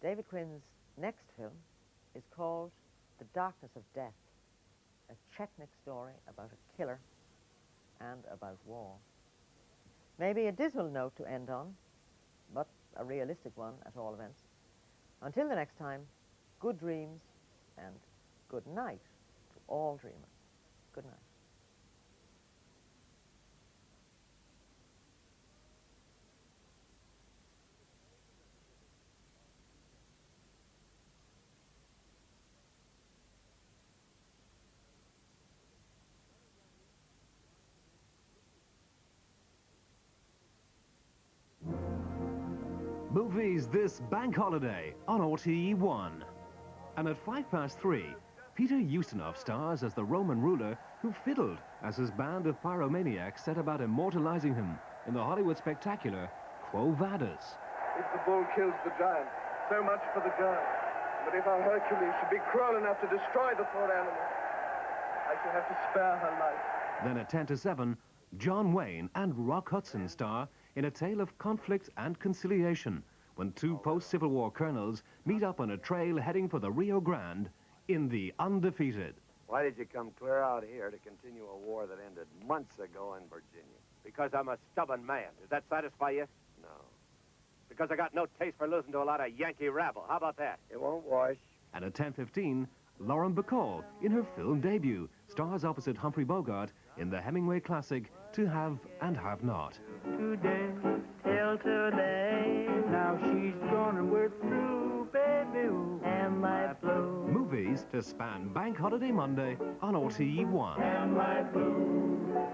David Quinn's next film is called The Darkness of Death, a Chetnik story about a killer and about war. Maybe a dismal note to end on, but a realistic one at all events. Until the next time, good dreams and good night to all dreamers. Good night. Movies this bank holiday on RTE 1. And at 3:05, Peter Ustinov stars as the Roman ruler who fiddled as his band of pyromaniacs set about immortalizing him in the Hollywood spectacular Quo Vadis. If the bull kills the giant, so much for the girl. But if our Hercules should be cruel enough to destroy the poor animal, I shall have to spare her life. Then at 10:07, John Wayne and Rock Hudson star in a tale of conflict and conciliation when two post-Civil War colonels meet up on a trail heading for the Rio Grande in The Undefeated. Why did you come clear out here to continue a war that ended months ago in Virginia? Because I'm a stubborn man. Does that satisfy you? No. Because I got no taste for losing to a lot of Yankee rabble. How about that? It won't wash. And at 10:15, Lauren Bacall, in her film debut, stars opposite Humphrey Bogart in the Hemingway classic To Have and Have Not. Today, till today, now she's gone and we're through, baby, ooh, and my blue. Movies to span Bank Holiday Monday on RTE 1. And my blue.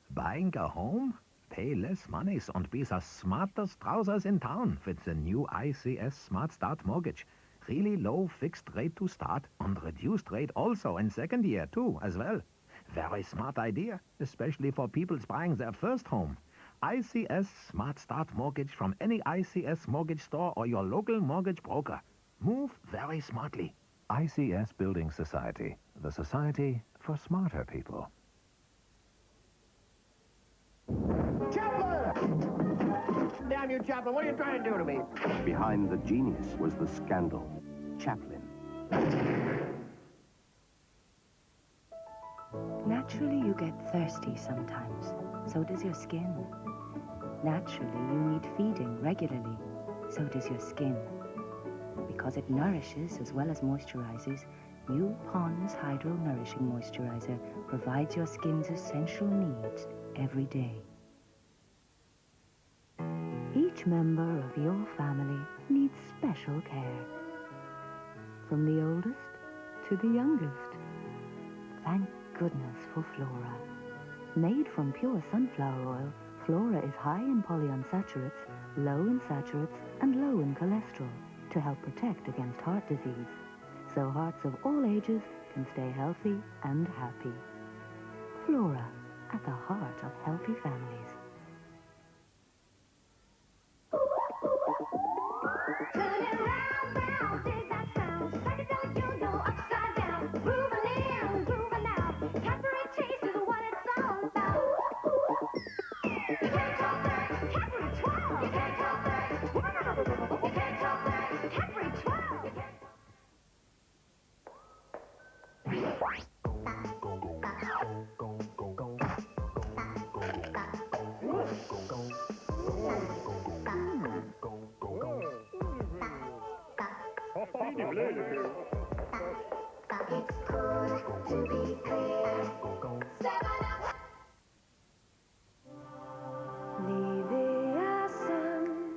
Buying a home? Pay less monies and be the smartest trousers in town with the new ICS Smart Start mortgage. Really low fixed rate to start and reduced rate also in second year too as well. Very smart idea, especially for people buying their first home. ICS Smart Start mortgage from any ICS mortgage store or your local mortgage broker. Move very smartly. ICS Building Society, the society for smarter people. Chaplin! Damn you, Chaplin, what are you trying to do to me? Behind the genius was the scandal. Chaplin. Naturally, you get thirsty sometimes. So does your skin. Naturally, you need feeding regularly. So does your skin. Because it nourishes as well as moisturizes, new Pond's Hydro Nourishing Moisturizer provides your skin's essential needs every day. Each member of your family needs special care. From the oldest to the youngest. Thank goodness for Flora. Made from pure sunflower oil, Flora is high in polyunsaturates, low in saturates, and low in cholesterol to help protect against heart disease. So hearts of all ages can stay healthy and happy. Flora, at the heart of healthy families.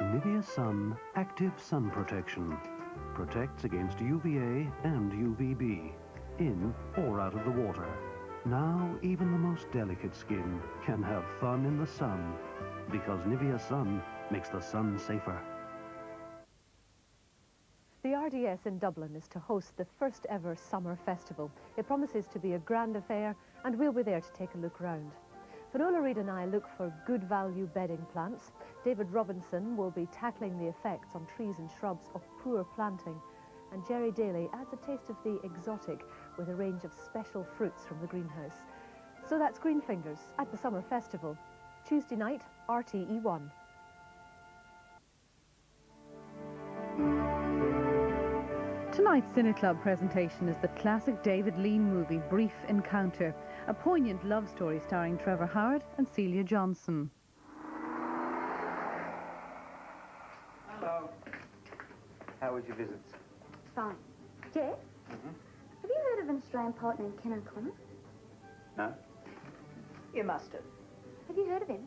Nivea Sun Active Sun Protection. Protects against UVA and UVB, in or out of the water. Now even the most delicate skin can have fun in the sun, because Nivea Sun makes the sun safer. The RDS in Dublin is to host the first ever summer festival. It promises to be a grand affair, and we'll be there to take a look round. Finola Reid and I look for good value bedding plants. David Robinson will be tackling the effects on trees and shrubs of poor planting. And Jerry Daly adds a taste of the exotic with a range of special fruits from the greenhouse. So that's Greenfingers at the Summer Festival. Tuesday night, RTE 1. Tonight's Cine Club presentation is the classic David Lean movie, Brief Encounter, a poignant love story starring Trevor Howard and Celia Johnson. Hello. How was your visits? Fine. Jeff? Have you heard of an Australian poet named Ken O'Connor? No? You must have. Have you heard of him?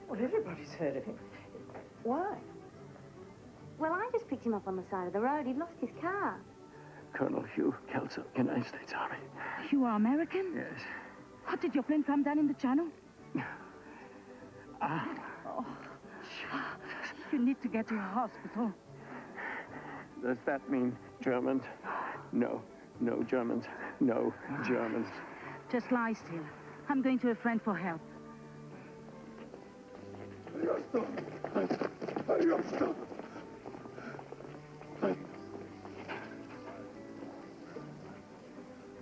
Well, everybody's heard of him. Why? Well, I just picked him up on the side of the road. He'd lost his car. Colonel Hugh Kelso, United States Army. You are American? Yes. What, did your plane come down in the channel? Oh. You need to get to a hospital. Does that mean Germans? No. No Germans. No Germans. Just lie still. I'm going to a friend for help.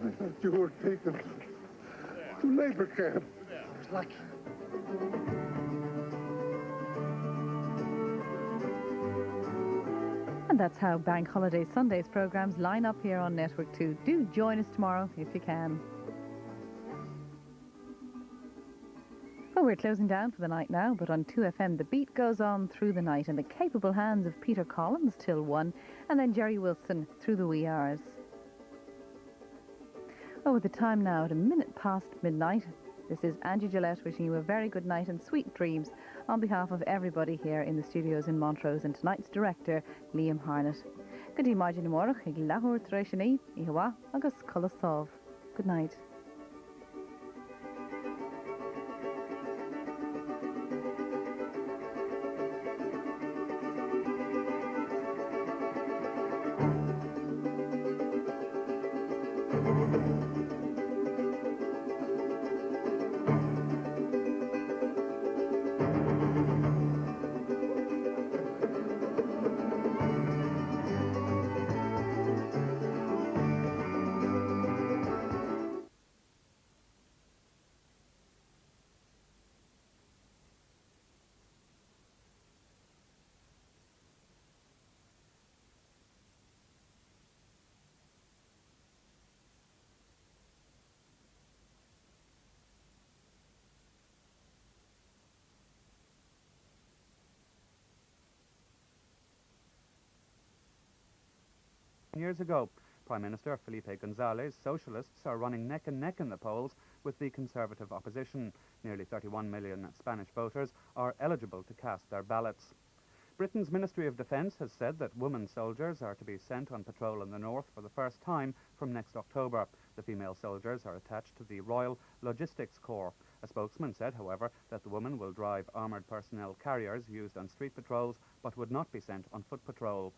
I thought you were taken to labor camp. I was lucky. And that's how Bank Holiday Sundays programs line up here on Network 2. Do join us tomorrow if you can. Well, we're closing down for the night now, but on 2FM the beat goes on through the night in the capable hands of Peter Collins till 1, and then Jerry Wilson through the wee hours. Oh, with the time now at midnight. This is Angie Gillette wishing you a very good night and sweet dreams on behalf of everybody here in the studios in Montrose and tonight's director, Liam Harnett. Good imagine tomorrow, ag lahor treshani, ihawa, agus kolasov. Good night. Years ago, Prime Minister Felipe González, socialists are running neck and neck in the polls with the Conservative opposition. Nearly 31 million Spanish voters are eligible to cast their ballots. Britain's Ministry of Defence has said that women soldiers are to be sent on patrol in the north for the first time from next October. The female soldiers are attached to the Royal Logistics Corps. A spokesman said, however, that the women will drive armoured personnel carriers used on street patrols but would not be sent on foot patrol.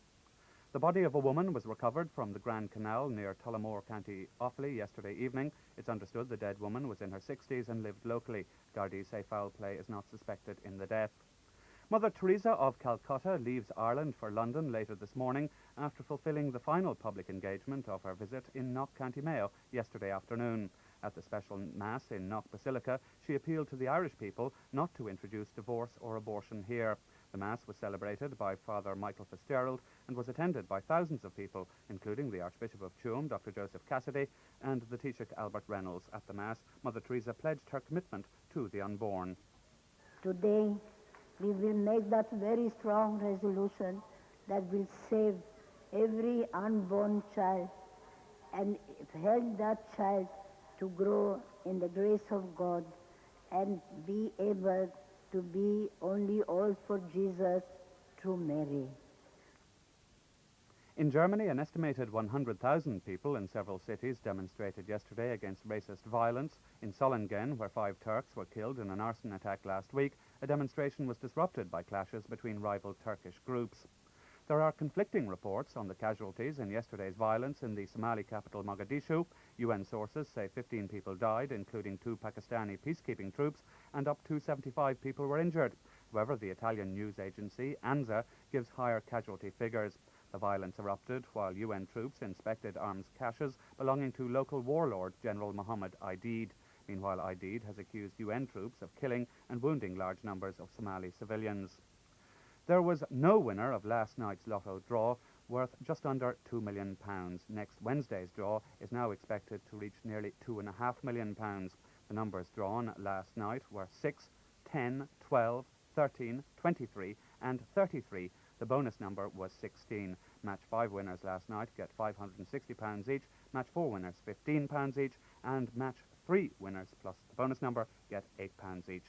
The body of a woman was recovered from the Grand Canal near Tullamore, County Offaly yesterday evening. It's understood the dead woman was in her 60s and lived locally. Gardaí say foul play is not suspected in the death. Mother Teresa of Calcutta leaves Ireland for London later this morning after fulfilling the final public engagement of her visit in Knock, County Mayo yesterday afternoon. At the special Mass in Knock Basilica, she appealed to the Irish people not to introduce divorce or abortion here. The Mass was celebrated by Father Michael Fitzgerald and was attended by thousands of people, including the Archbishop of Tuam, Dr. Joseph Cassidy, and the Taoiseach Albert Reynolds. At the Mass, Mother Teresa pledged her commitment to the unborn. Today, we will make that very strong resolution that will save every unborn child and help that child to grow in the grace of God and be able to be only all for Jesus through Mary. In Germany, an estimated 100,000 people in several cities demonstrated yesterday against racist violence. In Solingen, where 5 Turks were killed in an arson attack last week, a demonstration was disrupted by clashes between rival Turkish groups. There are conflicting reports on the casualties in yesterday's violence in the Somali capital Mogadishu. UN sources say 15 people died, including 2 Pakistani peacekeeping troops, and up to 75 people were injured. However, the Italian news agency, ANSA, gives higher casualty figures. The violence erupted while UN troops inspected arms caches belonging to local warlord General Mohammed Aidid. Meanwhile, Aidid has accused UN troops of killing and wounding large numbers of Somali civilians. There was no winner of last night's lotto draw. worth just under £2 million. Next Wednesday's draw is now expected to reach nearly £2.5 million. The numbers drawn last night were 6, 10, 12, 13, 23 and 33. The bonus number was 16. Match 5 winners last night get £560 each, match 4 winners £15 each, and match 3 winners plus the bonus number get £8 each.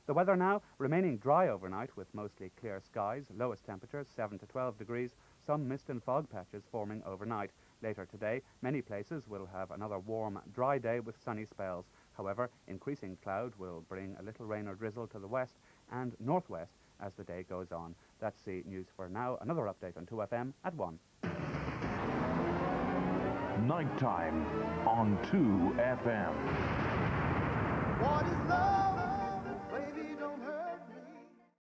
The weather now, remaining dry overnight with mostly clear skies, lowest temperatures 7 to 12 degrees, some mist and fog patches forming overnight. Later today, many places will have another warm, dry day with sunny spells. However, increasing cloud will bring a little rain or drizzle to the west and northwest as the day goes on. That's the news for now. Another update on 2FM at 1. Nighttime on 2FM. What is love?